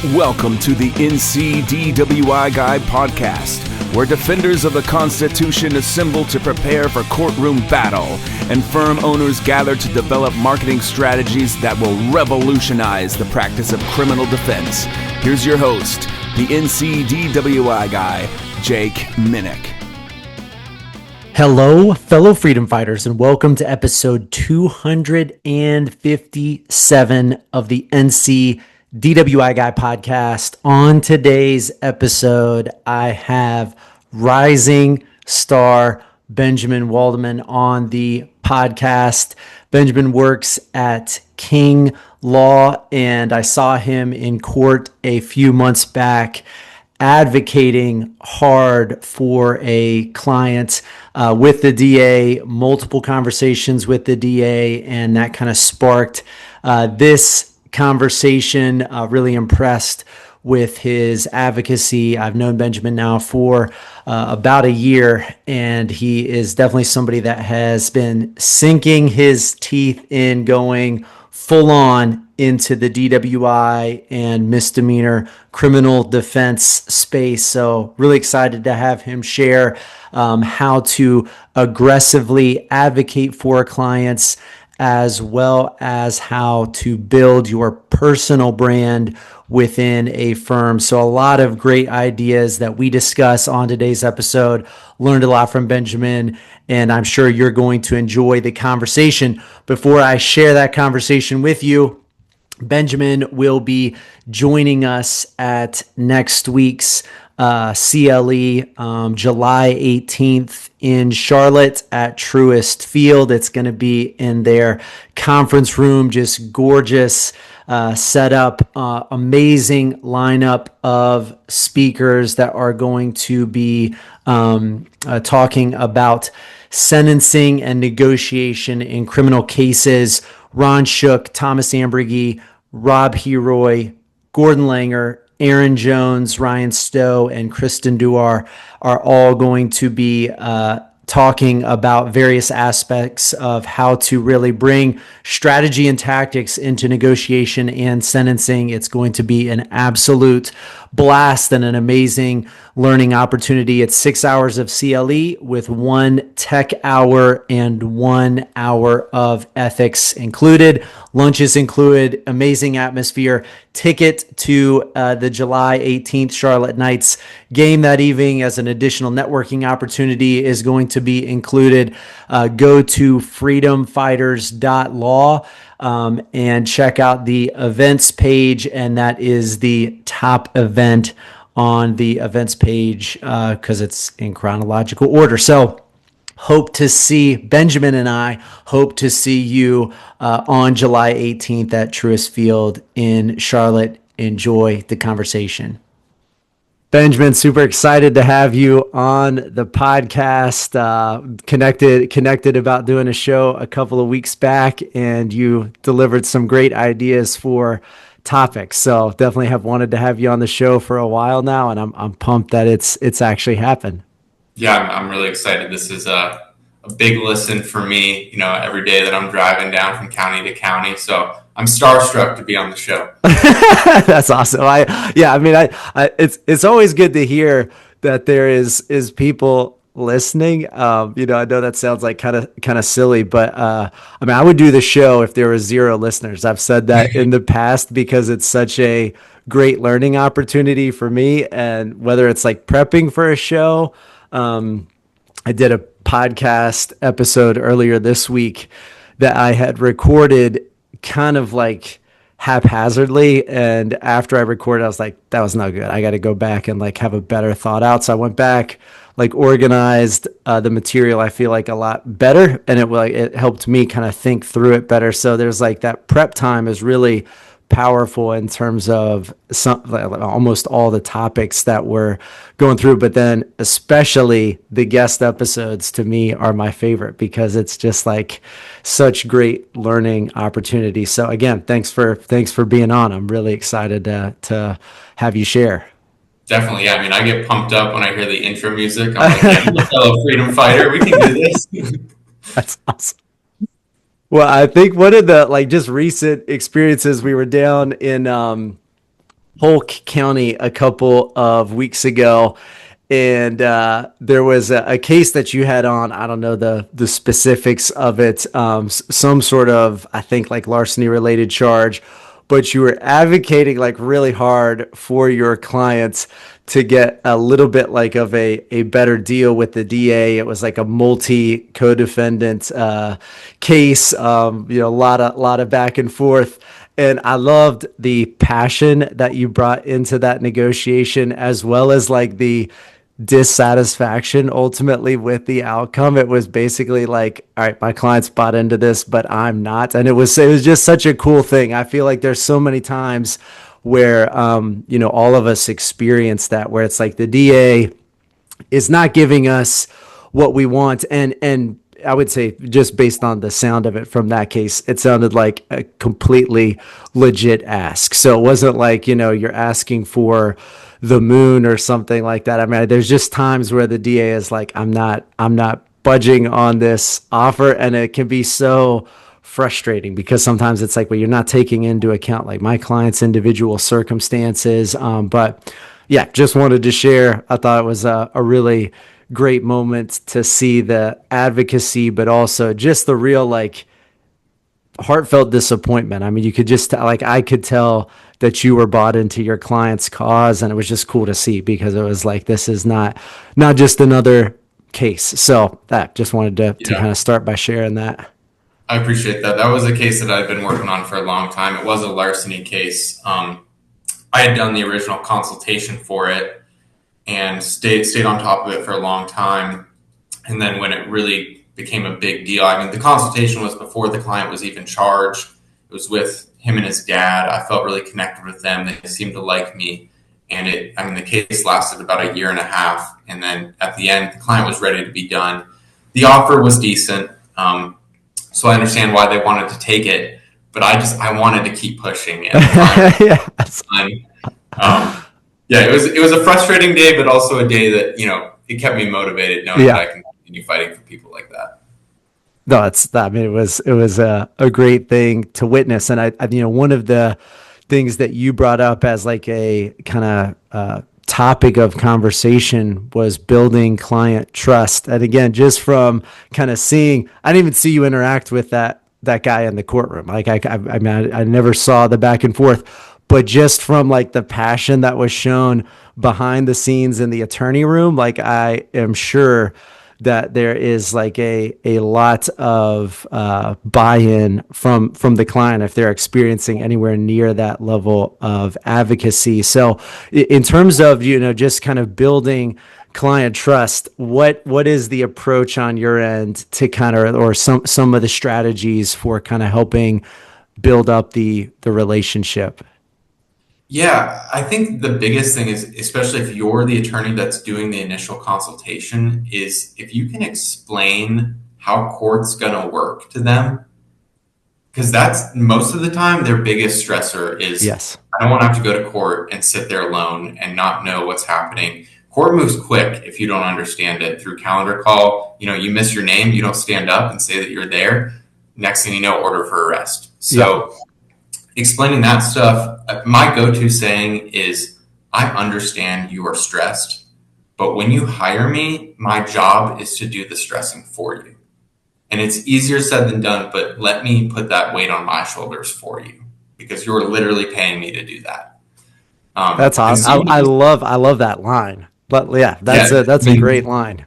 Welcome to the NCDWI Guide podcast, where defenders of the Constitution assemble to prepare for courtroom battle and firm owners gather to develop marketing strategies that will revolutionize the practice of criminal defense. Here's your host, the NCDWI guy, Jake Minnick. Hello, fellow freedom fighters, and welcome to episode 257 of the NCDWI Guy podcast. On today's episode, I have rising star Benjamin Waldman on the podcast. Benjamin works at King Law, and I saw him in court a few months back advocating hard for a client with the DA, multiple conversations with the DA, and that kind of sparked this conversation. Really impressed with his advocacy. I've known Benjamin now for about a year, and he is definitely somebody that has been sinking his teeth in, going full on into the DWI and misdemeanor criminal defense space. So really excited to have him share how to aggressively advocate for clients, as well as how to build your personal brand within a firm. So a lot of great ideas that we discuss on today's episode. Learned a lot from Benjamin, and I'm sure you're going to enjoy the conversation. Before I share that conversation with you, Benjamin will be joining us at next week's CLE, July 18th in Charlotte at Truist Field. It's going to be in their conference room, just gorgeous setup, amazing lineup of speakers that are going to be talking about sentencing and negotiation in criminal cases. Ron Shook, Thomas Ambrigi, Rob Heroy, Gordon Langer, Aaron Jones, Ryan Stowe, and Kristen Duar are all going to be talking about various aspects of how to really bring strategy and tactics into negotiation and sentencing. It's going to be an absolute blast and an amazing learning opportunity. It's 6 hours of CLE with 1 tech hour and 1 hour of ethics included. Lunches included, amazing atmosphere. Ticket to the July 18th Charlotte Knights game that evening as an additional networking opportunity is going to be included. Go to freedomfighters.law and check out the events page, and that is the top event on the events page because it's in chronological order. So hope to see Benjamin, and I hope to see you on July 18th at Truist Field in Charlotte. Enjoy the conversation. Benjamin, super excited to have you on the podcast. Connected about doing a show a couple of weeks back, and you delivered some great ideas for topics. So definitely have wanted to have you on the show for a while now, and I'm pumped that it's actually happened. Yeah, I'm really excited. This is a big listen for me, every day that I'm driving down from county to county. So I'm starstruck to be on the show. That's awesome. It's always good to hear that there is people listening. I know that sounds like kind of silly, but I would do the show if there were 0 listeners. I've said that in the past because it's such a great learning opportunity for me. And whether it's like prepping for a show, I did a podcast episode earlier this week that I had recorded kind of like haphazardly, and after I recorded I was like, that was not good. I got to go back and like have a better thought out. So I went back, like organized the material, I feel like a lot better, and it helped me kind of think through it better. So there's like that prep time is really powerful in terms of almost all the topics that we're going through, but then especially the guest episodes to me are my favorite because it's just like such great learning opportunity. So again, thanks for being on. I'm really excited to have you share. Definitely. Yeah. I get pumped up when I hear the intro music. I'm like, yeah, I'm a fellow freedom fighter. We can do this. That's awesome. Well, I think one of the just recent experiences, we were down in Polk County a couple of weeks ago, and there was a case that you had on. I don't know the specifics of it. Some sort of, I think, like larceny related charge, but you were advocating like really hard for your clients to get a little bit like of a better deal with the DA. It was like a multi co-defendant case. A lot of back and forth. And I loved the passion that you brought into that negotiation, as well as like the dissatisfaction ultimately with the outcome. It was basically like, all right, my client's bought into this, but I'm not. And it was just such a cool thing. I feel like there's so many times where all of us experience that, where it's like the DA is not giving us what we want. And I would say, just based on the sound of it from that case, it sounded like a completely legit ask. So it wasn't like, you're asking for the moon or something like that. I mean, there's just times where the DA is like, I'm not budging on this offer. And it can be so frustrating because sometimes it's like, well, you're not taking into account like my client's individual circumstances. But yeah, just wanted to share. I thought it was a really great moment to see the advocacy, but also just the real like heartfelt disappointment. I mean, you could just like, I could tell that you were bought into your client's cause, and it was just cool to see because it was like, this is not just another case. So that just wanted to kind of start by sharing that. I appreciate that. That was a case that I've been working on for a long time. It was a larceny case. I had done the original consultation for it and stayed on top of it for a long time. And then when it really became a big deal, I mean, the consultation was before the client was even charged. It was with him and his dad. I felt really connected with them. They seemed to like me. And the case lasted about a year and a half. And then at the end, the client was ready to be done. The offer was decent. So I understand why they wanted to take it, but I wanted to keep pushing. And it was a frustrating day, but also a day that, it kept me motivated knowing that I can continue fighting for people like that. No, it was a great thing to witness. And I one of the things that you brought up as like a kind of topic of conversation was building client trust. And again, just from kind of seeing, I didn't even see you interact with that guy in the courtroom. Like I never saw the back and forth, but just from like the passion that was shown behind the scenes in the attorney room, like I am sure that there is like a lot of buy-in from the client if they're experiencing anywhere near that level of advocacy. So in terms of, just kind of building client trust, what is the approach on your end to kind of, or some of the strategies for kind of helping build up the relationship? Yeah, I think the biggest thing is, especially if you're the attorney that's doing the initial consultation, is if you can explain how court's going to work to them, because that's most of the time their biggest stressor is, yes, I don't want to have to go to court and sit there alone and not know what's happening. Court moves quick if you don't understand it through calendar call. You miss your name, you don't stand up and say that you're there. Next thing you know, order for arrest. So explaining that stuff, my go-to saying is, I understand you are stressed, but when you hire me, my job is to do the stressing for you. And it's easier said than done, but let me put that weight on my shoulders for you because you're literally paying me to do that. That's awesome. I love that line. But that's a great line.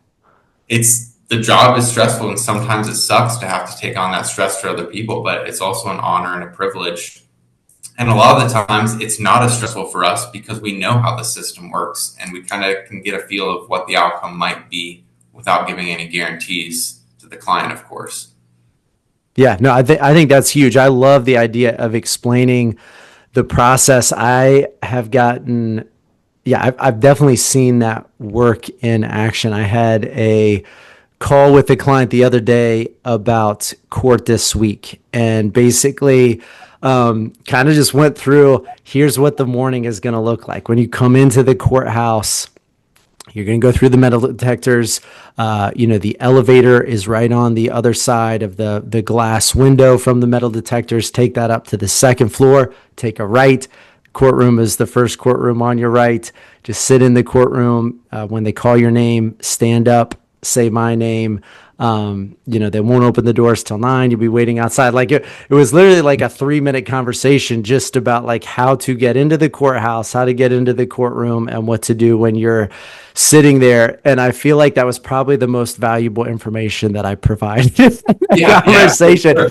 The job is stressful, and sometimes it sucks to have to take on that stress for other people, but it's also an honor and a privilege. And a lot of the times it's not as stressful for us because we know how the system works and we kind of can get a feel of what the outcome might be without giving any guarantees to the client, of course. Yeah, no, I think that's huge. I love the idea of explaining the process. I have gotten, I've definitely seen that work in action. I had a call with a client the other day about court this week, and basically kind of just went through, here's what the morning is going to look like. When you come into the courthouse, you're going to go through the metal detectors. The elevator is right on the other side of the glass window from the metal detectors. Take that up to the second floor, take a right, Courtroom is the first courtroom on your right. Just sit in the courtroom. When they call your name, stand up, say my name. They won't open the doors till 9. You'll be waiting outside. Like it was literally like a 3-minute conversation just about like how to get into the courthouse, how to get into the courtroom, and what to do when you're sitting there. And I feel like that was probably the most valuable information that I provided in the conversation. Sure.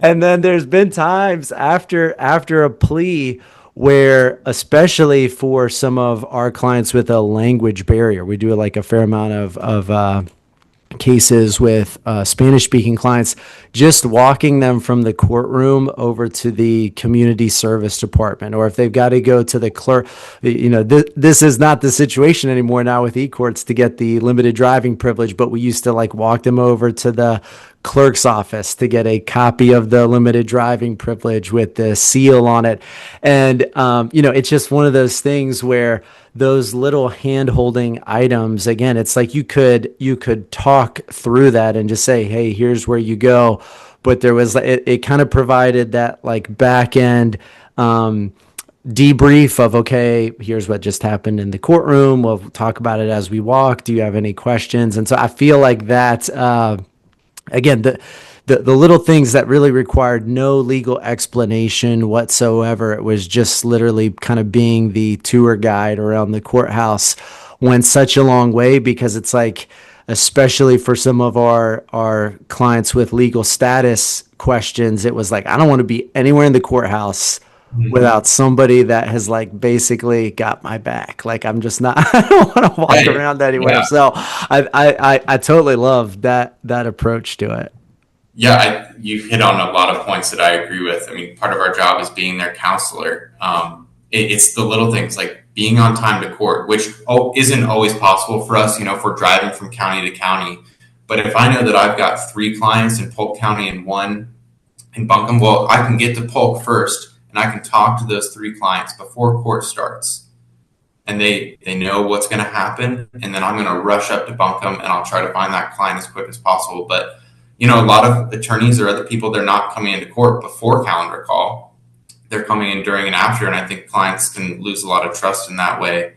And then there's been times after a plea where, especially for some of our clients with a language barrier, we do like a fair amount of cases with Spanish speaking clients, just walking them from the courtroom over to the community service department, or if they've got to go to the clerk, this is not the situation anymore now with e-courts to get the limited driving privilege, but we used to like walk them over to the clerk's office to get a copy of the limited driving privilege with the seal on it. And, it's just one of those things where those little hand-holding items, again, it's like you could talk through that and just say, hey, here's where you go. But there was, it kind of provided that like back end debrief of, okay, here's what just happened in the courtroom. We'll talk about it as we walk. Do you have any questions? And so I feel like that, again, the little things that really required no legal explanation whatsoever. It was just literally kind of being the tour guide around the courthouse went such a long way, because it's like, especially for some of our clients with legal status questions, it was like, I don't want to be anywhere in the courthouse without somebody that has like basically got my back. Like I'm just not, I don't want to walk around anywhere. Yeah. So I totally love that approach to it. Yeah, you hit on a lot of points that I agree with. I mean, part of our job is being their counselor. It's the little things like being on time to court, which isn't always possible for us, if we're driving from county to county. But if I know that I've got 3 clients in Polk County and 1 in Buncombe, well, I can get to Polk first and I can talk to those 3 clients before court starts. And they know what's going to happen. And then I'm going to rush up to Buncombe and I'll try to find that client as quick as possible. But a lot of attorneys or other people, they're not coming into court before calendar call. They're coming in during and after, and I think clients can lose a lot of trust in that way.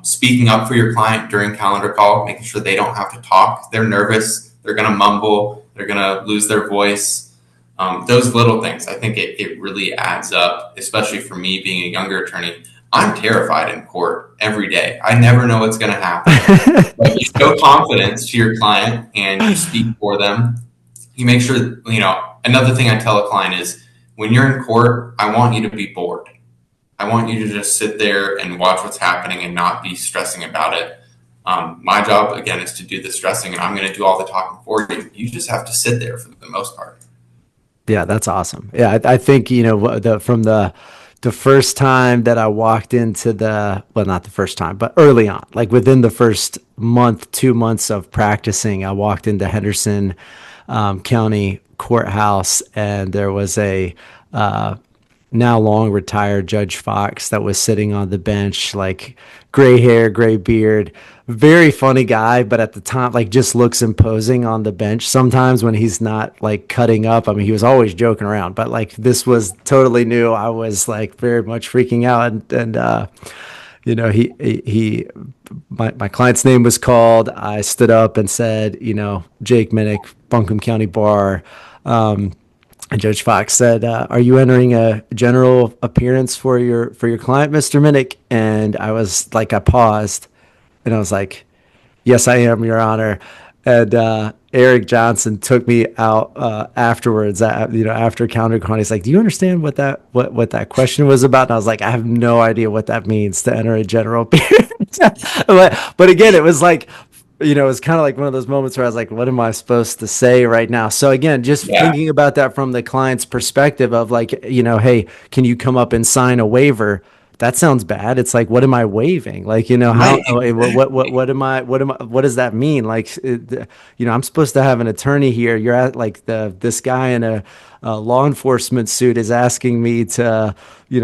Speaking up for your client during calendar call, making sure they don't have to talk. They're nervous. They're going to mumble. They're going to lose their voice. Those little things, I think it really adds up, especially for me being a younger attorney. I'm terrified in court every day. I never know what's going to happen. But you show confidence to your client and you speak for them. You make sure, another thing I tell a client is when you're in court, I want you to be bored. I want you to just sit there and watch what's happening and not be stressing about it. My job, again, is to do the stressing, and I'm going to do all the talking for you. You just have to sit there for the most part. Yeah, that's awesome. Yeah, I think, from the first time that I walked into not the first time, but early on, like within the first month, 2 months of practicing, I walked into Henderson County Courthouse, and there was a now long retired Judge Fox that was sitting on the bench, like gray hair, gray beard, very funny guy, but at the time, like just looks imposing on the bench sometimes when he's not like cutting up. I mean, he was always joking around, but like this was totally new. I was like very much freaking out, and my client's name was called. I stood up and said, Jake Minnick, Buncombe County Bar. And Judge Fox said, "Are you entering a general appearance for your client, Mr. Minnick?" And I was like, I paused, and I was like, "Yes, I am, Your Honor." And Eric Johnson took me out afterwards, after counter call. He's like, "Do you understand what that question was about?" And I was like, "I have no idea what that means to enter a general appearance." but again, it was like, it was kind of like one of those moments where I was like, what am I supposed to say right now? So again, just thinking about that from the client's perspective of like, hey, can you come up and sign a waiver? That sounds bad. It's like, what am I waiving? Like, how, what does that mean? Like, I'm supposed to have an attorney here. You're at like this guy in a law enforcement suit is asking me to,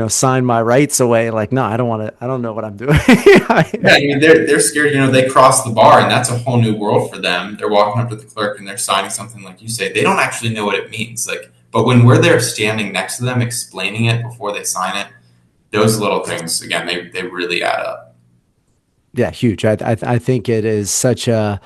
sign my rights away. Like, no, I don't know what I'm doing. They're scared, they cross the bar and that's a whole new world for them. They're walking up to the clerk and they're signing something like you say. They don't actually know what it means. Like, but when we're there standing next to them, explaining it before they sign it, those little things, again, they really add up. Yeah, huge. I think it is such a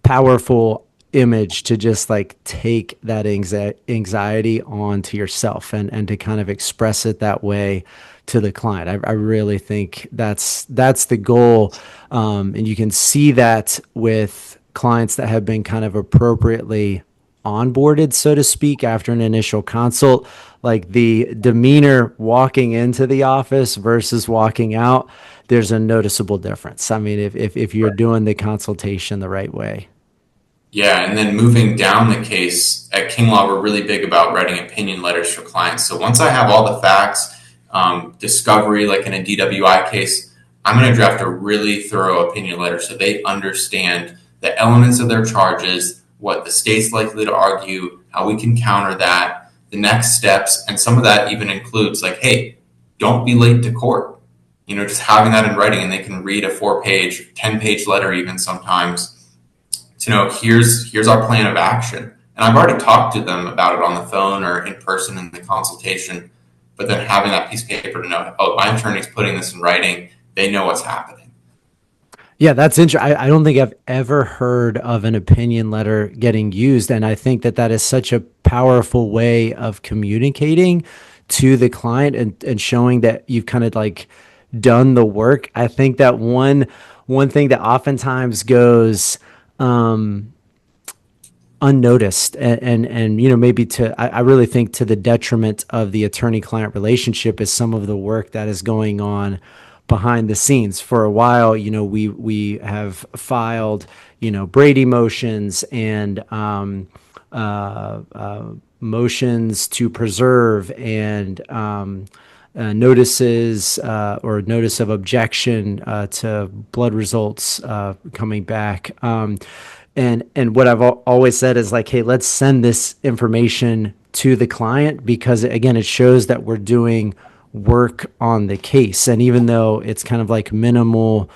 powerful image to just like take that anxiety onto yourself and to kind of express it that way to the client. I really think that's the goal. And you can see that with clients that have been kind of appropriately onboarded, so to speak, after an initial consult, like the demeanor walking into the office versus walking out, there's a noticeable difference. I mean, if you're doing the consultation the right way. Yeah, and then moving down the case at King Law, we're really big about writing opinion letters for clients. So once I have all the facts, discovery, like in a DWI case, I'm going to draft a really thorough opinion letter so they understand the elements of their charges, what the state's likely to argue, how we can counter that, the next steps, and some of that even includes like, hey, don't be late to court. Just having that in writing, and they can read a 4-page, 10-page letter even sometimes to know here's our plan of action. And I've already talked to them about it on the phone or in person in the consultation, but then having that piece of paper to know, oh, my attorney's putting this in writing, they know what's happening. Yeah, that's interesting. I don't think I've ever heard of an opinion letter getting used. And I think that is such a powerful way of communicating to the client and showing that you've kind of like done the work. I think that one thing that oftentimes goes unnoticed and maybe I really think to the detriment of the attorney-client relationship is some of the work that is going on behind the scenes. For a while, we have filed, Brady motions and motions to preserve and notices or notice of objection to blood results coming back. And what I've always said is like, hey, let's send this information to the client because, again, it shows that we're doing work on the case. And even though it's kind of like minimal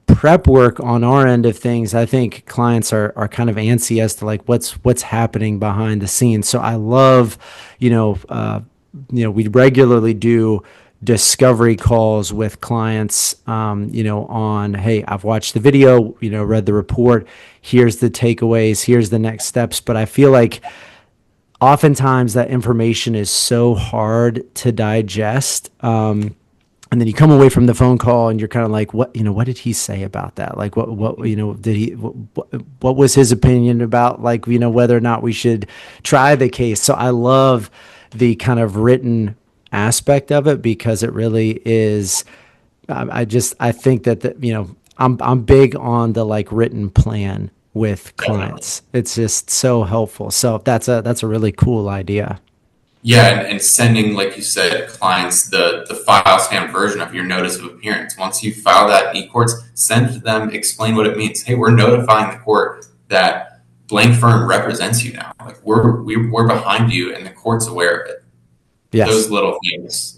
prep work on our end of things, I think clients are kind of antsy as to like what's happening behind the scenes. So I love, we regularly do discovery calls with clients, on, hey, I've watched the video, read the report, here's the takeaways, here's the next steps. But I feel like oftentimes that information is so hard to digest. And then you come away from the phone call and you're kind of like, what did he say about that? Like, what was his opinion about, like, whether or not we should try the case? So I love the kind of written aspect of it because it really is. I think that I'm big on the like written plan with clients. It's just so helpful. So that's a really cool idea. Yeah, and sending, like you said, clients the file stamp version of your notice of appearance. Once you file that in eCourts, send to them, explain what it means. Hey, we're notifying the court that blank firm represents you now. Like we're behind you, and the court's aware of it. Yes. Those little things,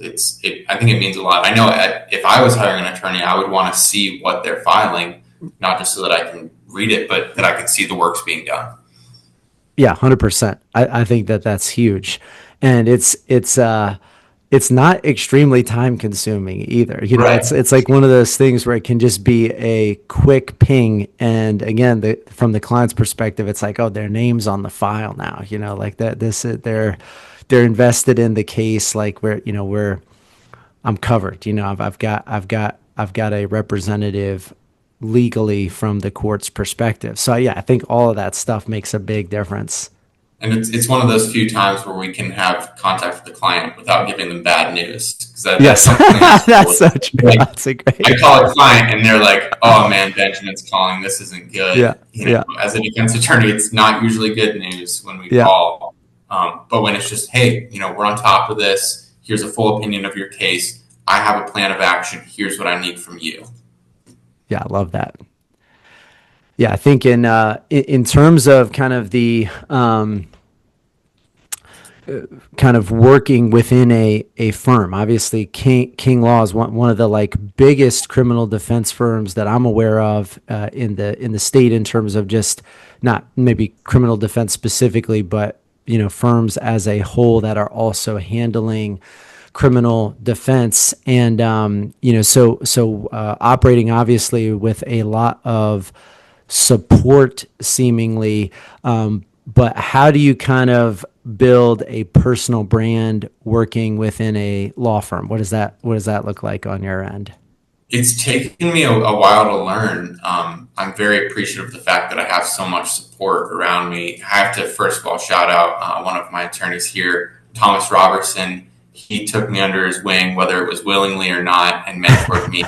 I think it means a lot. I know if I was hiring an attorney, I would want to see what they're filing, not just so that I can read it, but that I can see the work's being done. Yeah, 100%. I think that's huge. And it's not extremely time consuming either. Right. It's like one of those things where it can just be a quick ping. And again, from the client's perspective, it's like, oh, their name's on the file now. Like that. They're invested in the case. Like I'm covered. I've got a representative legally from the court's perspective. So yeah, I think all of that stuff makes a big difference. And it's one of those few times where we can have contact with the client without giving them bad news. Yes, that's so true. Like, that's a great. I call a client and they're like, "Oh man, Benjamin's calling. This isn't good." Yeah. As a defense attorney, it's not usually good news when we call. But when it's just, hey, we're on top of this. Here's a full opinion of your case. I have a plan of action. Here's what I need from you. Yeah, I love that. Yeah, I think in terms of kind of the kind of working within a firm, obviously King Law is one of the like biggest criminal defense firms that I'm aware of in the state in terms of just not maybe criminal defense specifically, but firms as a whole that are also handling criminal defense, and operating obviously with a lot of support, seemingly. But how do you kind of build a personal brand working within a law firm? What does that look like on your end? It's taken me a while to learn. I'm very appreciative of the fact that I have so much support around me. I have to, first of all, shout out one of my attorneys here, Thomas Robertson. He took me under his wing, whether it was willingly or not, and mentored me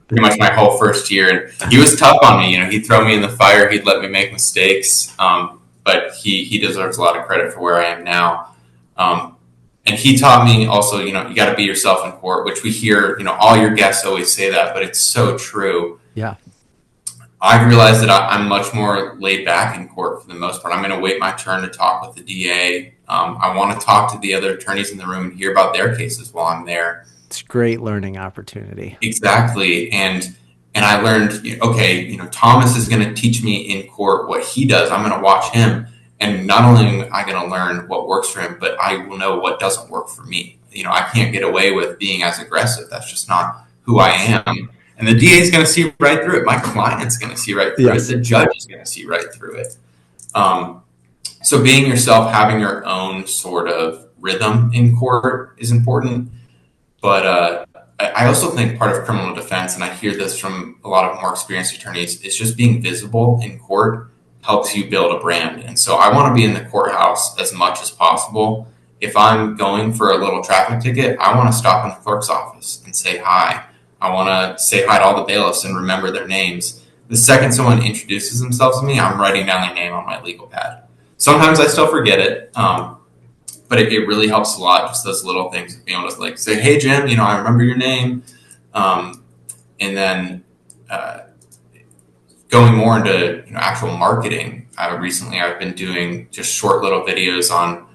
pretty much my whole first year. And he was tough on me. He'd throw me in the fire. He'd let me make mistakes. But he deserves a lot of credit for where I am now. And he taught me also, you got to be yourself in court, which we hear, all your guests always say that, but it's so true. Yeah. I've realized that I'm much more laid back in court for the most part. I'm going to wait my turn to talk with the DA. I want to talk to the other attorneys in the room and hear about their cases while I'm there. It's a great learning opportunity. Exactly. And I learned, okay, Thomas is going to teach me in court what he does. I'm going to watch him. And not only am I going to learn what works for him, but I will know what doesn't work for me. I can't get away with being as aggressive. That's just not who I am. And the DA is going to see right through it. My client's going to see right through it. The judge is going to see right through it. So being yourself, having your own sort of rhythm in court is important. But I also think part of criminal defense, and I hear this from a lot of more experienced attorneys, is just being visible in court helps you build a brand. And so I want to be in the courthouse as much as possible. If I'm going for a little traffic ticket, I want to stop in the clerk's office and say hi. I want to say hi to all the bailiffs and remember their names. The second someone introduces themselves to me, I'm writing down their name on my legal pad. Sometimes I still forget it, but it really helps a lot, just those little things, being able to say, hey, Jim, I remember your name. And then going more into actual marketing, recently I've been doing just short little videos on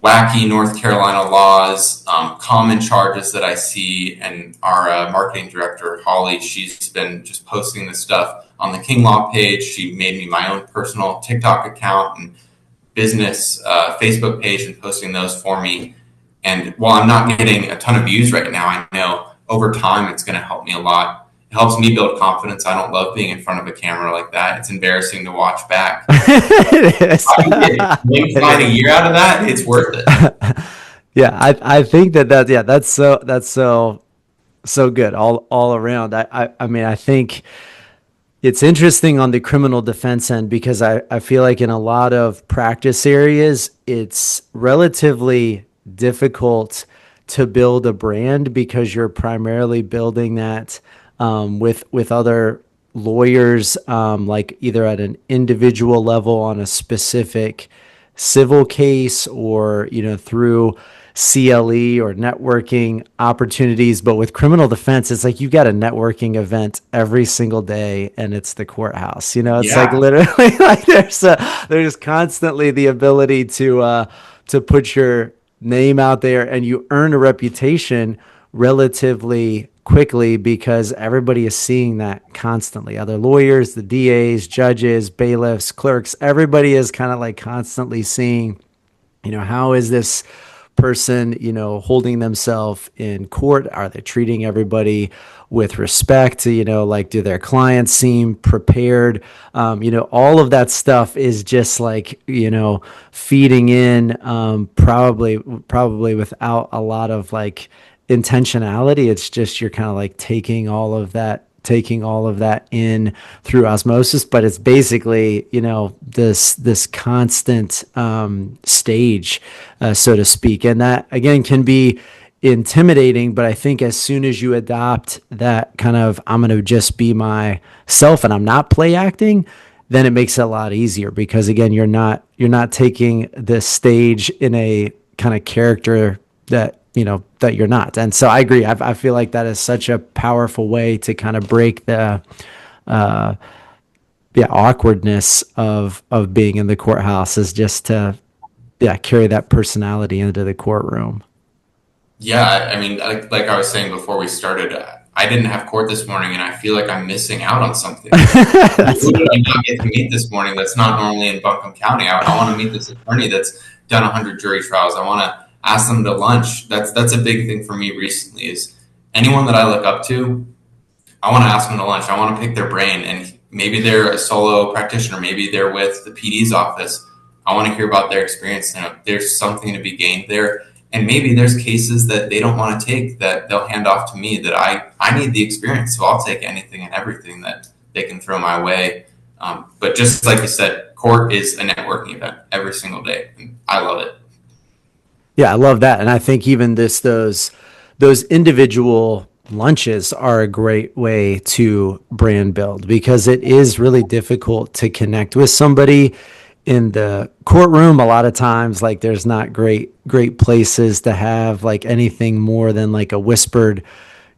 wacky North Carolina laws, common charges that I see, and our marketing director, Holly, she's been just posting this stuff on the King Law page. She made me my own personal TikTok account and business Facebook page and posting those for me. And while I'm not getting a ton of views right now, I know over time it's going to help me a lot. It helps me build confidence. I don't love being in front of a camera like that. It's embarrassing to watch back. It is. When you find a year out of that, it's worth it. Yeah, I think that's so good all around. I mean, I think it's interesting on the criminal defense end because I feel like in a lot of practice areas, it's relatively difficult to build a brand because you're primarily building that with other lawyers, like either at an individual level on a specific civil case or, through CLE or networking opportunities. But with criminal defense, it's like you've got a networking event every single day and it's the courthouse. It's like literally like there's constantly the ability to put your name out there and you earn a reputation relatively quickly because everybody is seeing that constantly. Other lawyers, the DAs, judges, bailiffs, clerks, everybody is kind of like constantly seeing, how is this person, holding themselves in court? Are they treating everybody with respect? Do their clients seem prepared? All of that stuff is just like, feeding in, probably without a lot of like intentionality. It's just you're kind of like taking all of that in through osmosis, but it's basically this constant stage, so to speak, and that again can be intimidating. But I think as soon as you adopt that kind of I'm going to just be myself and I'm not play acting, then it makes it a lot easier because again you're not taking this stage in a kind of character that you're not. And so I agree. I feel like that is such a powerful way to kind of break the awkwardness of being in the courthouse, is just to carry that personality into the courtroom. Yeah, I mean, like I was saying before we started, I didn't have court this morning, and I feel like I'm missing out on something. Who did I not get to meet this morning that's not normally in Buncombe County? I want to meet this attorney that's done 100 jury trials. I want to ask them to lunch. That's a big thing for me recently is anyone that I look up to, I want to ask them to lunch. I want to pick their brain. And maybe they're a solo practitioner. Maybe they're with the PD's office. I want to hear about their experience. There's something to be gained there. And maybe there's cases that they don't want to take that they'll hand off to me that I need the experience. So I'll take anything and everything that they can throw my way. But just like you said, court is a networking event every single day. And I love it. Yeah, I love that. And I think even those individual lunches are a great way to brand build, because it is really difficult to connect with somebody in the courtroom. A lot of times, like, there's not great places to have like anything more than like a whispered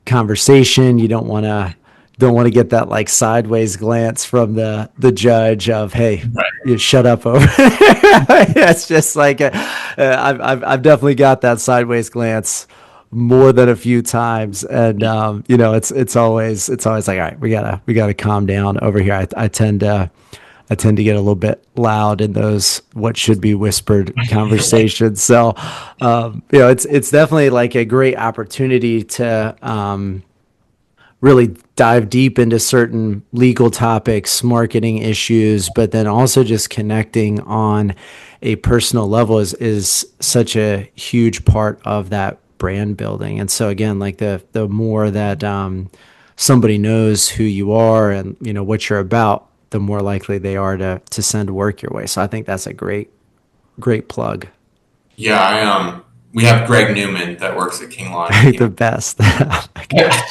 conversation. You don't want to get that like sideways glance from the judge of, hey, Right. you shut up over there. It's just like I've definitely got that sideways glance more than a few times, and it's always like, all right, we gotta calm down over here. I tend to get a little bit loud in those what should be whispered conversations. So it's definitely like a great opportunity to really dive deep into certain legal topics, marketing issues, but then also just connecting on a personal level is such a huge part of that brand building. And so again, like the more that somebody knows who you are and what you're about, the more likely they are to send work your way. So I think that's a great plug. Yeah, we have Greg Newman that works at King Law. The best. Oh my gosh.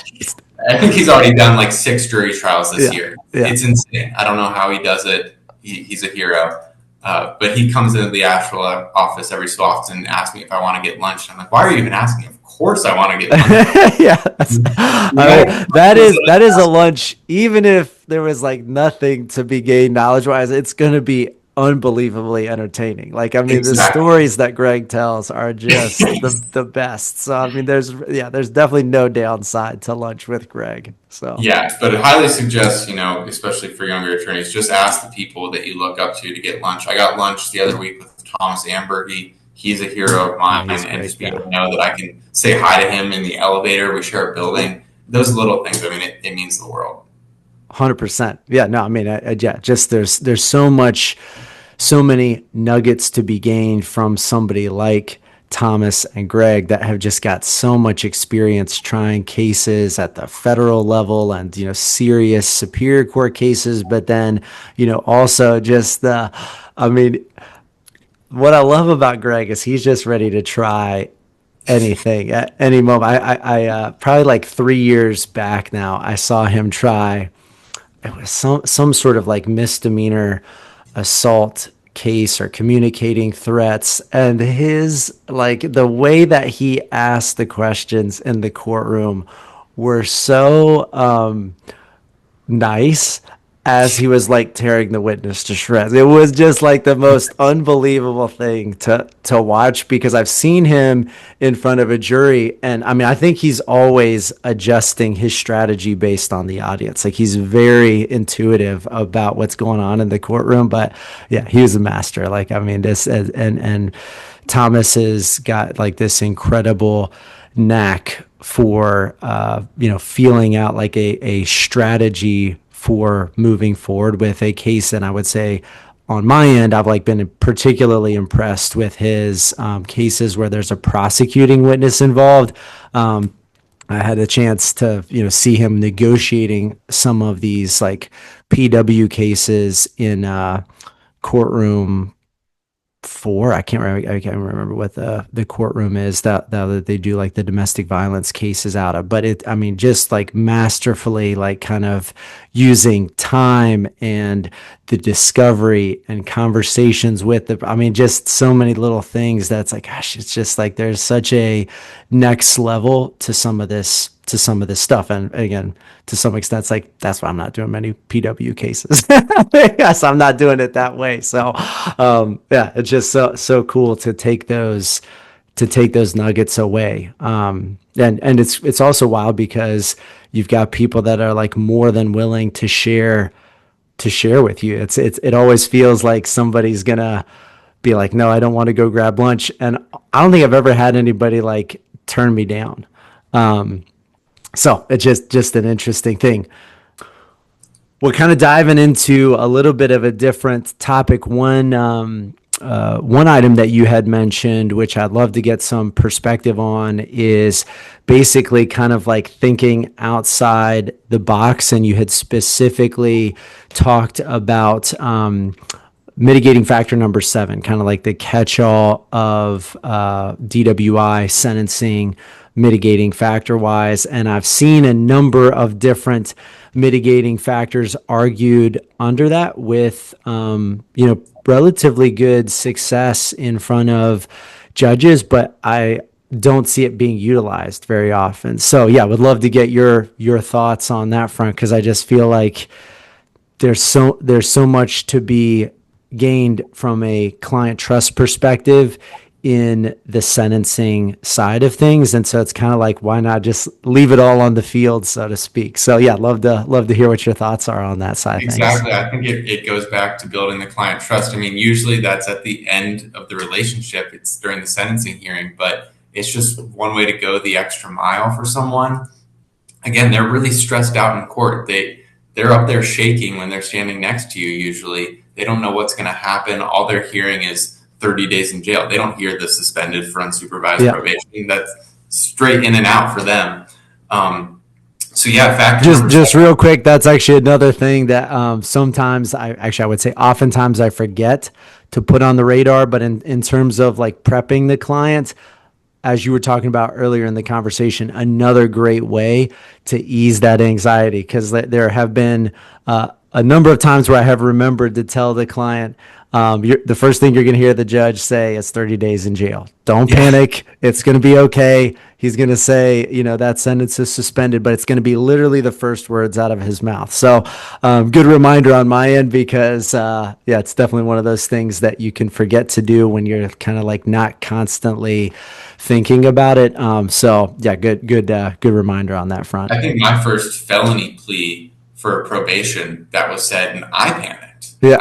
I think he's already done like 6 jury trials this year. Yeah. It's insane. I don't know how he does it. He's a hero. But he comes into the actual office every so often and asks me if I want to get lunch. I'm like, why are you even asking? Of course I want to get lunch. Yeah, that is a lunch. Even if there was like nothing to be gained knowledge wise, it's going to be unbelievably entertaining. Like, I mean, Exactly. The stories that Greg tells are just the best. So I mean, there's definitely no downside to lunch with Greg. So Yeah, but I highly suggest, especially for younger attorneys, just ask the people that you look up to get lunch. I got lunch the other week with Thomas Amber. He's a hero of mine, and just being able to know that I can say hi to him in the elevator. We share a building. Those little things, I mean, it means the world. 100%. Yeah, no, I mean, just there's so many nuggets to be gained from somebody like Thomas and Greg that have just got so much experience trying cases at the federal level and, serious superior court cases. But then, also just what I love about Greg is he's just ready to try anything at any moment. I probably like 3 years back now, I saw him try, it was some sort of like misdemeanor assault case or communicating threats, and his like the way that he asked the questions in the courtroom were so nice as he was like tearing the witness to shreds. It was just like the most unbelievable thing to watch, because I've seen him in front of a jury, and I mean, I think he's always adjusting his strategy based on the audience. Like, he's very intuitive about what's going on in the courtroom. But yeah, he was a master. Like, I mean, this and Thomas has got like this incredible knack for feeling out like a strategy for moving forward with a case. And I would say on my end, I've like been particularly impressed with his cases where there's a prosecuting witness involved. I had a chance to see him negotiating some of these like PW cases in courtroom 4. I can't remember what the courtroom is that they do like the domestic violence cases out of. But just like masterfully, like kind of using time and the discovery and conversations with just so many little things that's like, gosh, it's just like there's such a next level to some of this stuff. And again, to some extent, it's like, that's why I'm not doing many PW cases. Yes, I'm not doing it that way. So, it's just so cool to take those nuggets away. And it's also wild because you've got people that are like more than willing to share with you. It always feels like somebody's gonna be like, no, I don't want to go grab lunch. And I don't think I've ever had anybody like turn me down. So it's just an interesting thing. We're kind of diving into a little bit of a different topic. One item that you had mentioned, which I'd love to get some perspective on, is basically kind of like thinking outside the box. And you had specifically talked about mitigating factor number 7, kind of like the catch-all of DWI sentencing, mitigating factor wise. And I've seen a number of different mitigating factors argued under that with, relatively good success in front of judges, but I don't see it being utilized very often. So yeah, would love to get your thoughts on that front, because I just feel like there's so much to be gained from a client trust perspective in the sentencing side of things. And so it's kind of like, why not just leave it all on the field, so to speak? So yeah, love to hear what your thoughts are on that side of things. Exactly. I think it goes back to building the client trust. I mean, usually that's at the end of the relationship. It's during the sentencing hearing, but it's just one way to go the extra mile for someone. Again, they're really stressed out in court. They're up there shaking when they're standing next to you. Usually they don't know what's going to happen. All they're hearing is 30 days in jail. They don't hear the suspended for unsupervised probation. That's straight in and out for them. So yeah, just real quick, that's actually another thing that sometimes I would say oftentimes I forget to put on the radar. But in terms of like prepping the client, as you were talking about earlier in the conversation, another great way to ease that anxiety, because there have been a number of times where I have remembered to tell the client, the first thing you're going to hear the judge say is 30 days in jail. Don't panic. It's going to be okay. He's going to say, that sentence is suspended, but it's going to be literally the first words out of his mouth. So good reminder on my end, because it's definitely one of those things that you can forget to do when you're kind of like not constantly thinking about it. So yeah, good reminder on that front. I think my first felony plea for probation that was said, and I panicked. Yeah.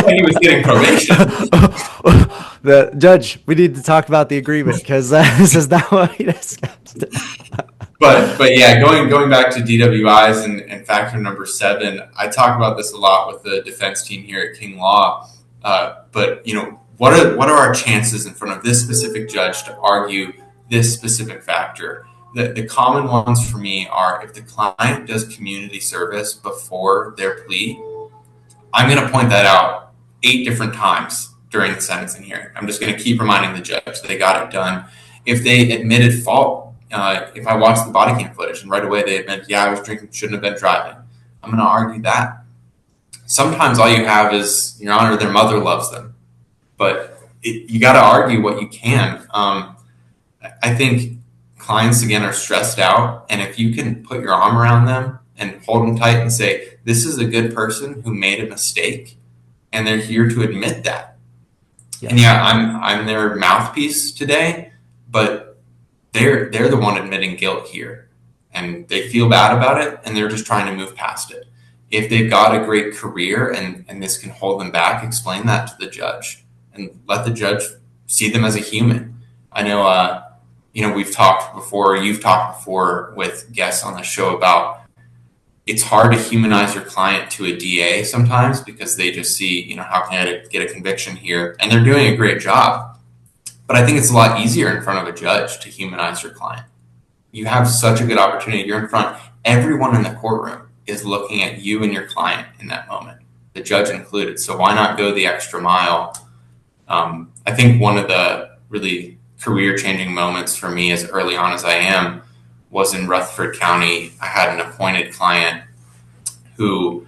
He was getting probation. The judge, we need to talk about the agreement, because this is not what he discussed. But yeah, going back to DWIs and factor number 7, I talk about this a lot with the defense team here at King Law. But what are our chances in front of this specific judge to argue this specific factor? The common ones for me are, if the client does community service before their plea, I'm going to point that out 8 different times during the sentencing hearing. I'm just going to keep reminding the judge they got it done. If they admitted fault, if I watch the body cam footage and right away they admit, I was drinking, shouldn't have been driving, I'm going to argue that. Sometimes all you have is, Your Honor, their mother loves them. But you got to argue what you can. I think clients, again, are stressed out. And if you can put your arm around them and hold them tight and say, this is a good person who made a mistake, and they're here to admit that. Yes. And I'm their mouthpiece today, but they're the one admitting guilt here, and they feel bad about it, and they're just trying to move past it. If they've got a great career and this can hold them back, explain that to the judge and let the judge see them as a human. I know, we've talked before, you've talked before with guests on the show about it's hard to humanize your client to a DA sometimes, because they just see, how can I get a conviction here? And they're doing a great job. But I think it's a lot easier in front of a judge to humanize your client. You have such a good opportunity. You're in front. Everyone in the courtroom is looking at you and your client in that moment, the judge included. So why not go the extra mile? I think one of the really career-changing moments for me, as early on as I am, was in Rutherford County. I had an appointed client who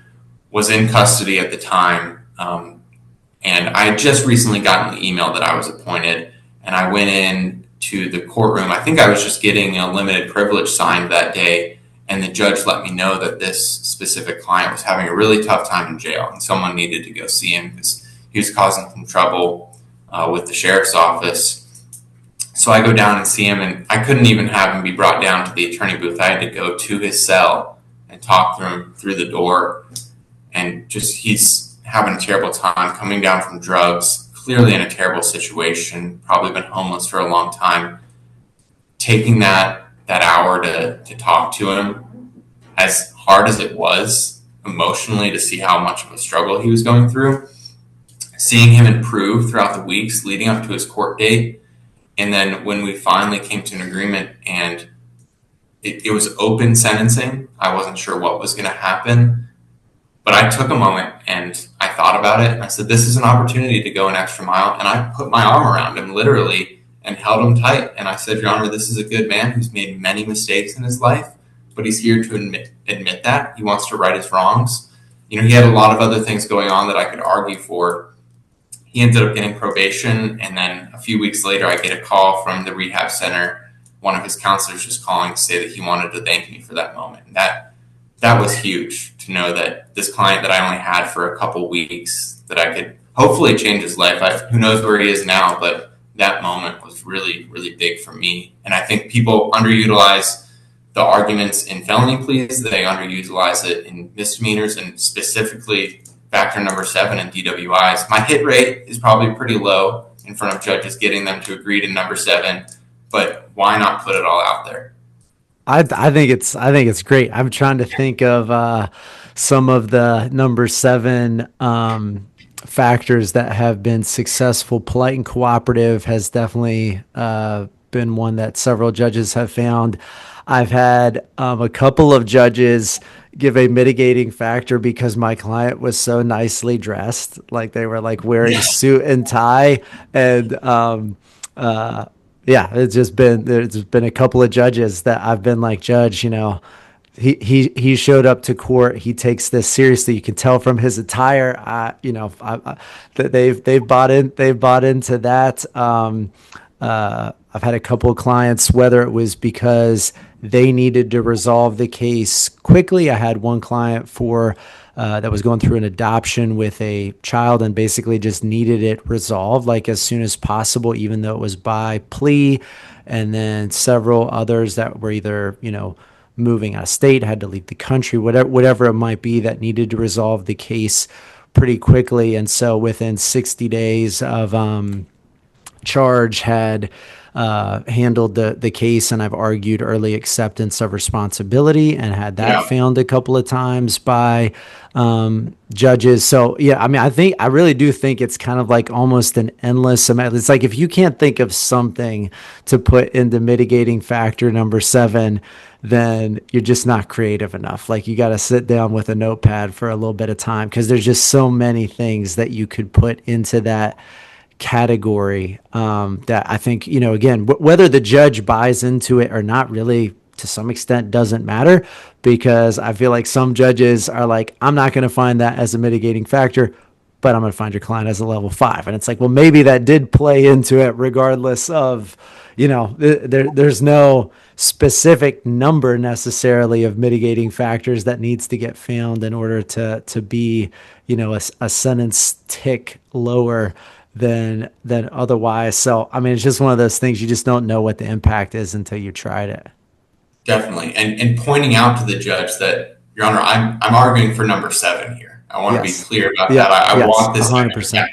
was in custody at the time. And I had just recently gotten the email that I was appointed, and I went in to the courtroom. I think I was just getting a limited privilege signed that day, and the judge let me know that this specific client was having a really tough time in jail, and someone needed to go see him because he was causing some trouble with the sheriff's office. So I go down and see him, and I couldn't even have him be brought down to the attorney booth. I had to go to his cell and talk to him through the door. And just, he's having a terrible time coming down from drugs, clearly in a terrible situation, probably been homeless for a long time. Taking that hour to talk to him, as hard as it was emotionally to see how much of a struggle he was going through, seeing him improve throughout the weeks leading up to his court date. And then when we finally came to an agreement and it was open sentencing, I wasn't sure what was going to happen, but I took a moment and I thought about it and I said, this is an opportunity to go an extra mile. And I put my arm around him literally and held him tight. And I said, Your Honor, this is a good man who's made many mistakes in his life, but he's here to admit that. He wants to right his wrongs. He had a lot of other things going on that I could argue for. He ended up getting probation, and then a few weeks later, I get a call from the rehab center. One of his counselors just calling to say that he wanted to thank me for that moment. And that was huge to know that this client that I only had for a couple weeks, that I could hopefully change his life. Who knows where he is now, but that moment was really, really big for me. And I think people underutilize the arguments in felony pleas. They underutilize it in misdemeanors, and specifically factor number 7 in DWIs. My hit rate is probably pretty low in front of judges, getting them to agree to number 7, but why not put it all out there? I think it's great. I'm trying to think of some of the number 7 factors that have been successful. Polite and cooperative has definitely been one that several judges have found. I've had a couple of judges give a mitigating factor because my client was so nicely dressed, like they were like wearing suit and tie, and there's been a couple of judges that I've been like, Judge, he showed up to court. He takes this seriously. You can tell from his attire. That they've bought into that. I've had a couple of clients, whether it was because they needed to resolve the case quickly. I had one client that was going through an adoption with a child and basically just needed it resolved like as soon as possible, even though it was by plea. And then several others that were either, moving out of state, had to leave the country, whatever it might be, that needed to resolve the case pretty quickly. And so within 60 days of charge had handled the case, and I've argued early acceptance of responsibility and had that found a couple of times by judges. So I really do think it's kind of like almost an endless amount. It's like if you can't think of something to put into mitigating factor number 7, then you're just not creative enough. Like you got to sit down with a notepad for a little bit of time, because there's just so many things that you could put into that category that I think, again, whether the judge buys into it or not really to some extent doesn't matter, because I feel like some judges are like, I'm not going to find that as a mitigating factor, but I'm going to find your client as a level 5. And it's like, well, maybe that did play into it regardless of, there's no specific number necessarily of mitigating factors that needs to get found in order to be, a sentence tick lower than otherwise. So, it's just one of those things, you just don't know what the impact is until you tried it. Definitely. And pointing out to the judge that, Your Honor, I'm arguing for number 7 here. I want to be clear about that. I want this 100%.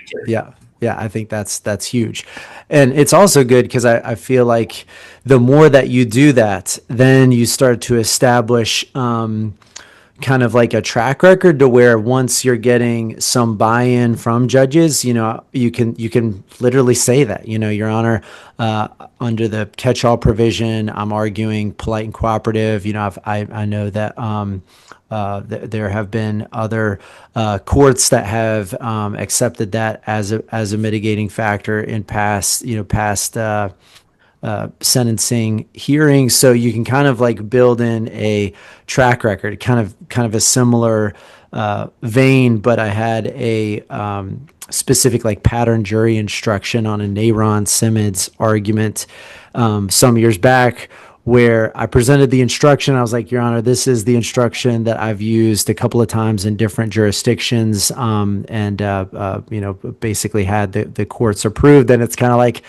Yeah, I think that's huge. And it's also good because I feel like the more that you do that, then you start to establish kind of like a track record to where once you're getting some buy-in from judges, you can literally say that, Your Honor, under the catch-all provision, I'm arguing polite and cooperative. I know that there have been other courts that have accepted that as a mitigating factor in past sentencing hearings. So you can kind of like build in a track record, kind of a similar vein. But I had a specific like pattern jury instruction on a Nayron Simmons argument some years back, where I presented the instruction. I was like, Your Honor, this is the instruction that I've used a couple of times in different jurisdictions, and basically had the courts approved. And it's kind of like,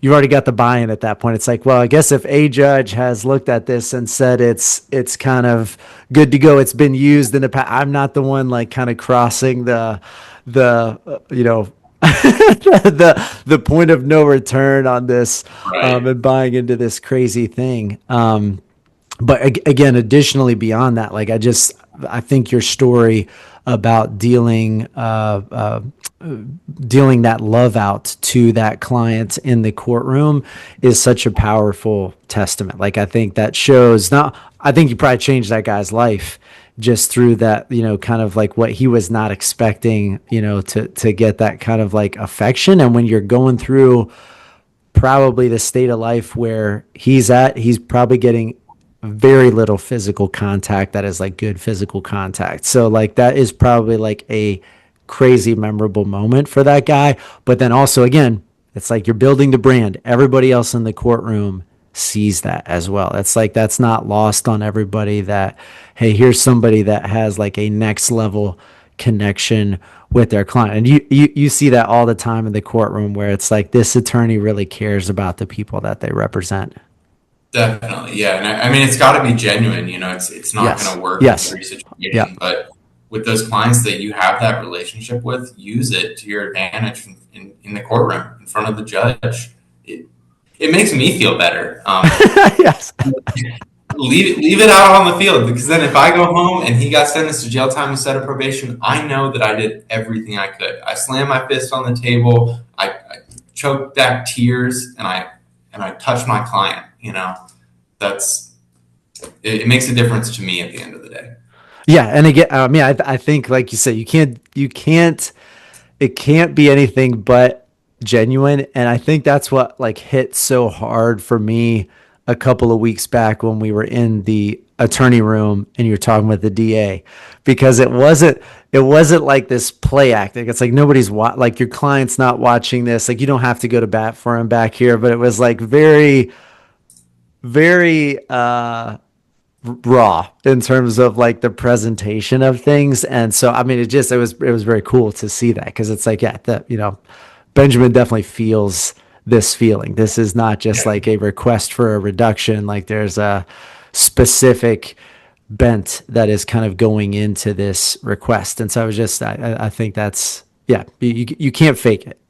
you've already got the buy-in at that point. It's like, well, I guess if a judge has looked at this and said it's kind of good to go, it's been used in the past, I'm not the one like kind of crossing the the point of no return on this, Right. and buying into this crazy thing. But again, additionally beyond that, like I think your story about dealing that love out to that client in the courtroom is such a powerful testament. Like, I think that shows now, I think you probably changed that guy's life just through that, kind of like what he was not expecting, to get that kind of like affection. And when you're going through probably the state of life where he's probably getting very little physical contact that is like good physical contact. So like that is probably like a crazy memorable moment for that guy. But then also, again, it's like you're building the brand. Everybody else in the courtroom sees that as well. It's like that's not lost on everybody that, hey, here's somebody that has like a next level connection with their client. And you see that all the time in the courtroom where it's like this attorney really cares about the people that they represent. Definitely, yeah, and I mean it's got to be genuine. It's not going Yes. to work in Yes. every Yeah. situation, but with those clients that you have that relationship with, use it to your advantage in the courtroom in front of the judge. It it makes me feel better. Yes. Leave it out on the field, because then if I go home and he got sentenced to jail time instead of probation, I know that I did everything I could. I slammed my fist on the table. I choked back tears, and I touched my client. That's it makes a difference to me at the end of the day. Yeah. And again, I mean, I think, like you said, it can't be anything but genuine. And I think that's what like hit so hard for me a couple of weeks back when we were in the attorney room and you're talking with the DA, because it wasn't like this play acting. It's like like your client's not watching this. Like, you don't have to go to bat for him back here, but it was like very, very, raw in terms of like the presentation of things. And so, I mean, it was very cool to see that, because it's like, yeah, that, Benjamin definitely feels this feeling. This is not just like a request for a reduction. Like, there's a specific bent that is kind of going into this request. And so I think that's, yeah, you can't fake it.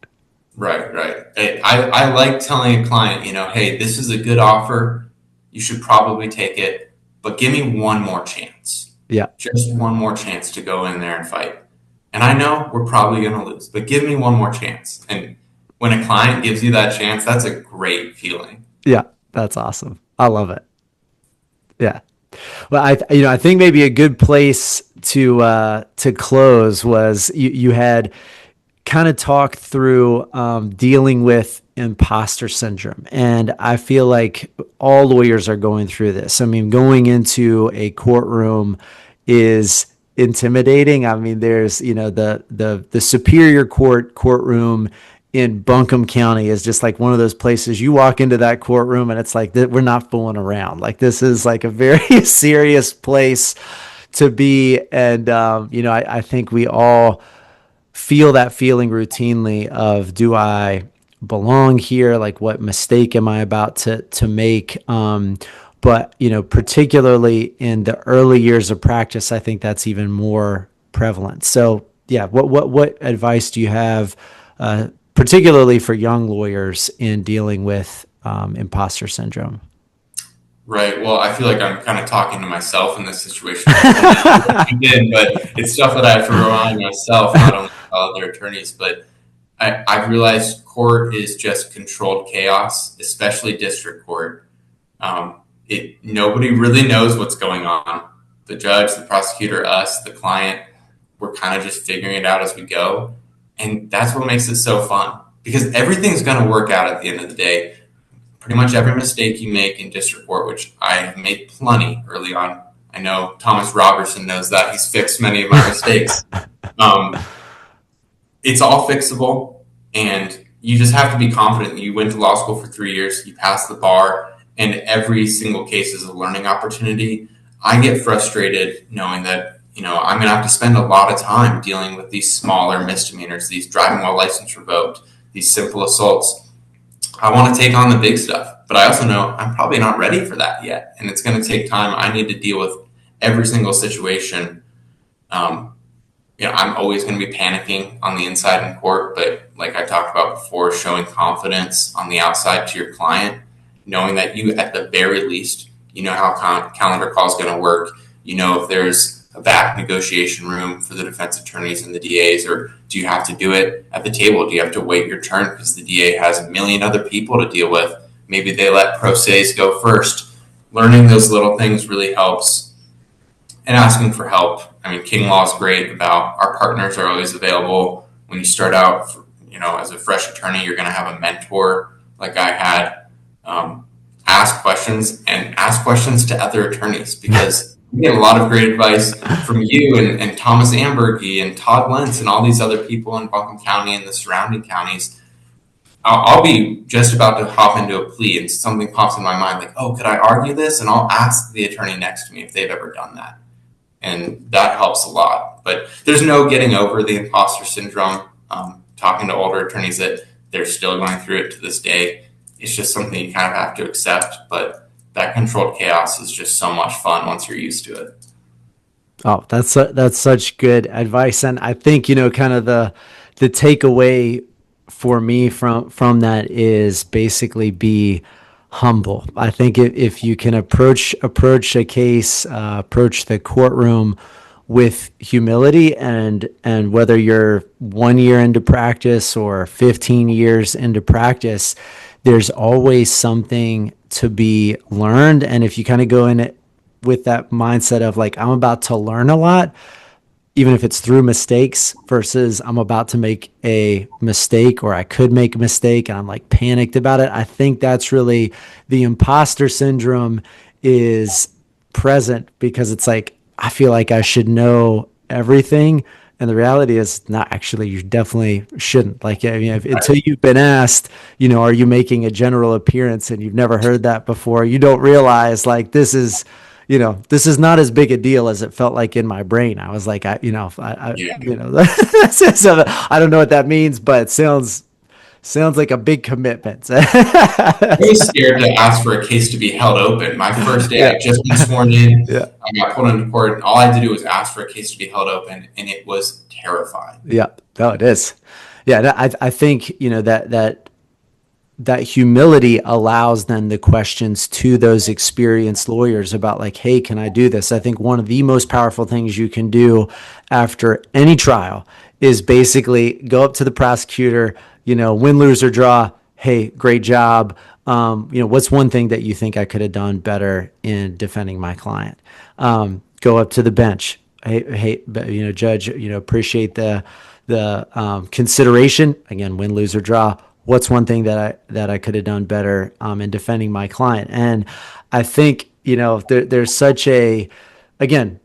Right, right. I like telling a client, hey, this is a good offer. You should probably take it, but give me one more chance. Yeah. Just one more chance to go in there and fight. And I know we're probably going to lose, but give me one more chance. And when a client gives you that chance, that's a great feeling. Yeah. That's awesome. I love it. Yeah. Well, I think maybe a good place to close was you had kind of talked through dealing with imposter syndrome, and I feel like all lawyers are going through this. I mean, going into a courtroom is intimidating. I mean, there's the superior courtroom in Buncombe County is just like one of those places you walk into that courtroom and it's like we're not fooling around. Like, this is like a very serious place to be. And, I think we all feel that feeling routinely of, do I belong here? Like, what mistake am I about to make? But, particularly in the early years of practice, I think that's even more prevalent. So yeah, what advice do you have, particularly for young lawyers in dealing with imposter syndrome? Right. Well, I feel like I'm kind of talking to myself in this situation. But it's stuff that I have to rely on myself, not only other attorneys. But I've realized court is just controlled chaos, especially district court. Nobody really knows what's going on. The judge, the prosecutor, us, the client, we're kind of just figuring it out as we go. And that's what makes it so fun, because everything's going to work out at the end of the day. Pretty much every mistake you make in district court, which I have made plenty early on. I know Thomas Robertson knows that. He's fixed many of my mistakes. Um, it's all fixable, and you just have to be confident. You went to law school for 3 years, you passed the bar, and every single case is a learning opportunity. I get frustrated knowing that, I'm going to have to spend a lot of time dealing with these smaller misdemeanors, these driving while license revoked, these simple assaults. I want to take on the big stuff, but I also know I'm probably not ready for that yet. And it's going to take time. I need to deal with every single situation I'm always going to be panicking on the inside in court, but like I talked about before, showing confidence on the outside to your client, knowing that you, at the very least, you know how calendar call is going to work. You know if there's a back negotiation room for the defense attorneys and the DAs, or do you have to do it at the table? Do you have to wait your turn because the DA has a million other people to deal with? Maybe they let pro ses go first. Learning those little things really helps, and asking for help. I mean, King Law is great about our partners are always available. When you start out, as a fresh attorney, you're going to have a mentor like I had. Ask questions and ask questions to other attorneys, because we get a lot of great advice from you and Thomas Ambergy and Todd Lentz and all these other people in Buncombe County and the surrounding counties. I'll be just about to hop into a plea and something pops in my mind like, oh, could I argue this? And I'll ask the attorney next to me if they've ever done that. And that helps a lot. But there's no getting over the imposter syndrome. Talking to older attorneys that they're still going through it to this day, it's just something you kind of have to accept. But that controlled chaos is just so much fun once you're used to it. Oh, that's such good advice. And I think, kind of the takeaway for me from that is basically be humble. I think if you can approach a case, approach the courtroom with humility, and whether you're 1 year into practice or 15 years into practice, there's always something to be learned. And if you kind of go in it with that mindset of like, I'm about to learn a lot, even if it's through mistakes, versus I'm about to make a mistake, or I could make a mistake and I'm like panicked about it. I think that's really the imposter syndrome is present, because it's like, I feel like I should know everything. And the reality is not actually, you definitely shouldn't. Like, until you've been asked, are you making a general appearance, and you've never heard that before, you don't realize like this is not as big a deal as it felt like in my brain. I was like, so I don't know what that means, but it sounds like a big commitment. I was scared to ask for a case to be held open. My first day, I just been sworn in. Yeah. I got pulled into court, and all I had to do was ask for a case to be held open, and it was terrifying. Yeah, no, it is. Yeah, I think that humility allows then the questions to those experienced lawyers about like, hey, can I do this? I think one of the most powerful things you can do after any trial is basically go up to the prosecutor, win, lose, or draw. Hey, great job. What's one thing that you think I could have done better in defending my client? Go up to the bench. Hey, Judge, appreciate the consideration. Again, win, lose, or draw. What's one thing that I could have done better in defending my client? And I think, there's such again,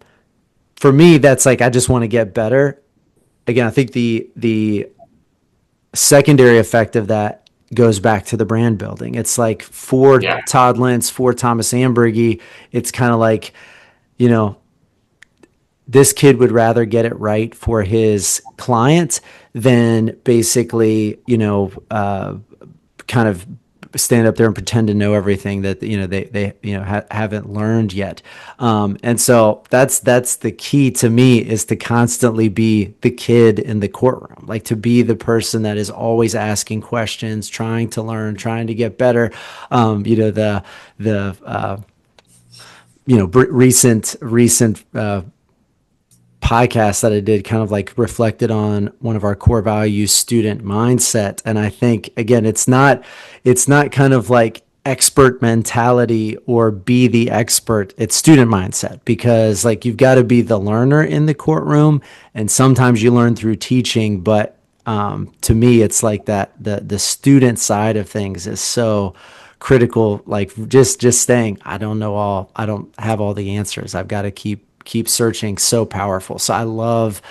for me, that's like, I just want to get better. Again, I think the secondary effect of that goes back to the brand building. It's like for Todd Lentz, for Thomas Ambergy, it's kind of like, this kid would rather get it right for his client than basically, kind of stand up there and pretend to know everything that, they haven't learned yet. And so that's the key to me, is to constantly be the kid in the courtroom, like to be the person that is always asking questions, trying to learn, trying to get better. Recent podcast that I did kind of like reflected on one of our core values, student mindset. And I think, again, it's not kind of like expert mentality or be the expert. It's student mindset, because like you've got to be the learner in the courtroom, and sometimes you learn through teaching. But to me, it's like that the student side of things is so critical. Like just saying, I don't have all the answers. I've got to keep searching, so powerful. So I love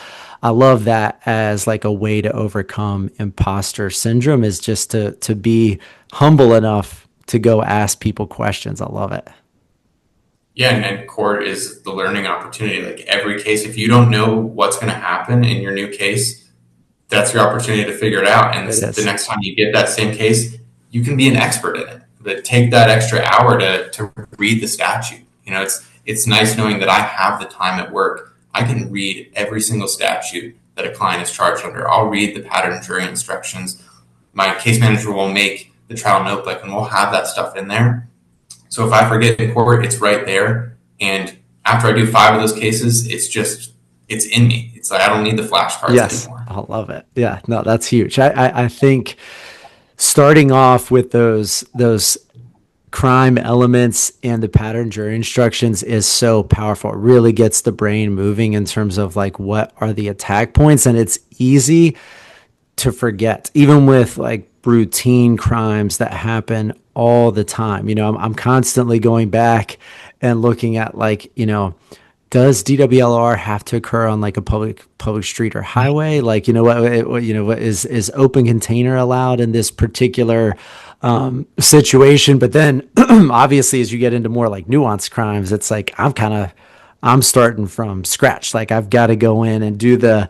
that as like a way to overcome imposter syndrome, is just to be humble enough to go ask people questions. I love it. Yeah, and court is the learning opportunity. Like every case, if you don't know what's going to happen in your new case, that's your opportunity to figure it out. And the next time you get that same case, you can be an expert in it. But take that extra hour to read the statute. It's nice knowing that I have the time at work I can read every single statute that a client is charged under. I'll read the pattern jury instructions. My case manager will make the trial notebook, and we'll have that stuff in there. So if I forget in court, it's right there. And after I do 5 of those cases, it's in me. It's like I don't need the flashcards anymore. I love it. Yeah, no, that's huge. I think starting off with those crime elements and the pattern jury instructions is so powerful. It really gets the brain moving in terms of like what are the attack points, and it's easy to forget, even with like routine crimes that happen all the time. I'm constantly going back and looking at like, does DWLR have to occur on like a public street or highway? Like, what is open container allowed in this particular situation? But then obviously as you get into more like nuanced crimes, it's like I'm starting from scratch. Like I've got to go in and do the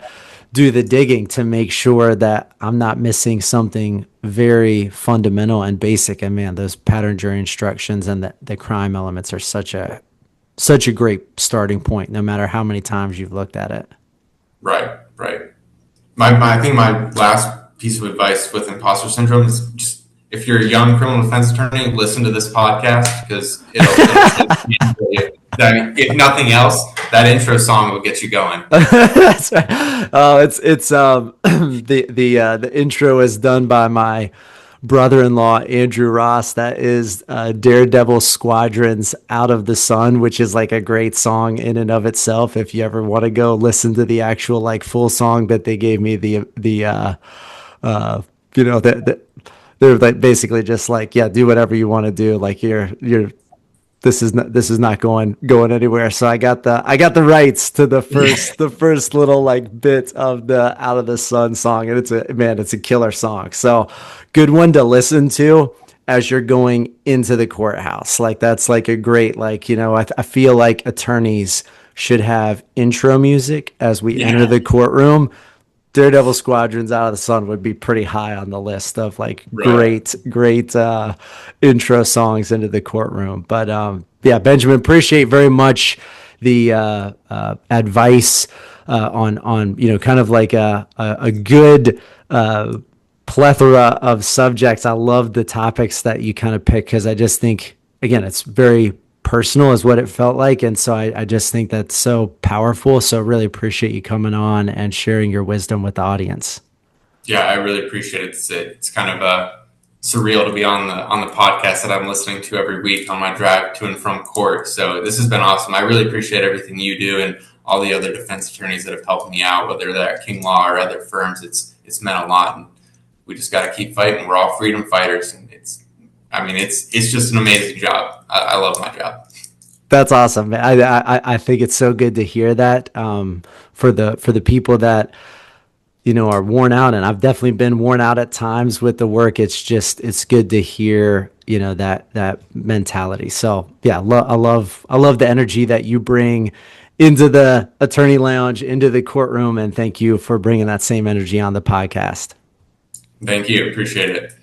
digging to make sure that I'm not missing something very fundamental and basic. And man, those pattern jury instructions and the crime elements are such a great starting point, no matter how many times you've looked at it. Right. I think my last piece of advice with imposter syndrome is just, if you're a young criminal defense attorney, listen to this podcast, because if nothing else, that intro song will get you going. That's right. The intro is done by my brother-in-law Andrew Ross. That is Daredevil Squadron's "Out of the Sun," which is like a great song in and of itself. If you ever want to go listen to the actual like full song that they gave me, they're like basically just like, yeah, do whatever you want to do. Like this is not going anywhere. So I got the rights to the first little like bit of the "Out of the Sun" song, and it's a killer song. So good one to listen to as you're going into the courthouse. Like that's like a great, like, I feel like attorneys should have intro music as we enter the courtroom. Daredevil Squadron's "Out of the Sun" would be pretty high on the list of like great intro songs into the courtroom. But yeah, Benjamin, appreciate very much the advice on kind of like a good plethora of subjects. I love the topics that you kind of pick, because I just think, again, it's very personal is what it felt like. And so I just think that's so powerful. So really appreciate you coming on and sharing your wisdom with the audience. Yeah, I really appreciate it. It's kind of surreal to be on the podcast that I'm listening to every week on my drive to and from court. So this has been awesome. I really appreciate everything you do and all the other defense attorneys that have helped me out, whether they're at King Law or other firms. It's meant a lot, and we just got to keep fighting. We're all freedom fighters, and it's just an amazing job. I love my job. That's awesome. I think it's so good to hear that for the people that are worn out, and I've definitely been worn out at times with the work. It's good to hear that mentality. So yeah, I love the energy that you bring into the attorney lounge, into the courtroom, and thank you for bringing that same energy on the podcast. Thank you. Appreciate it.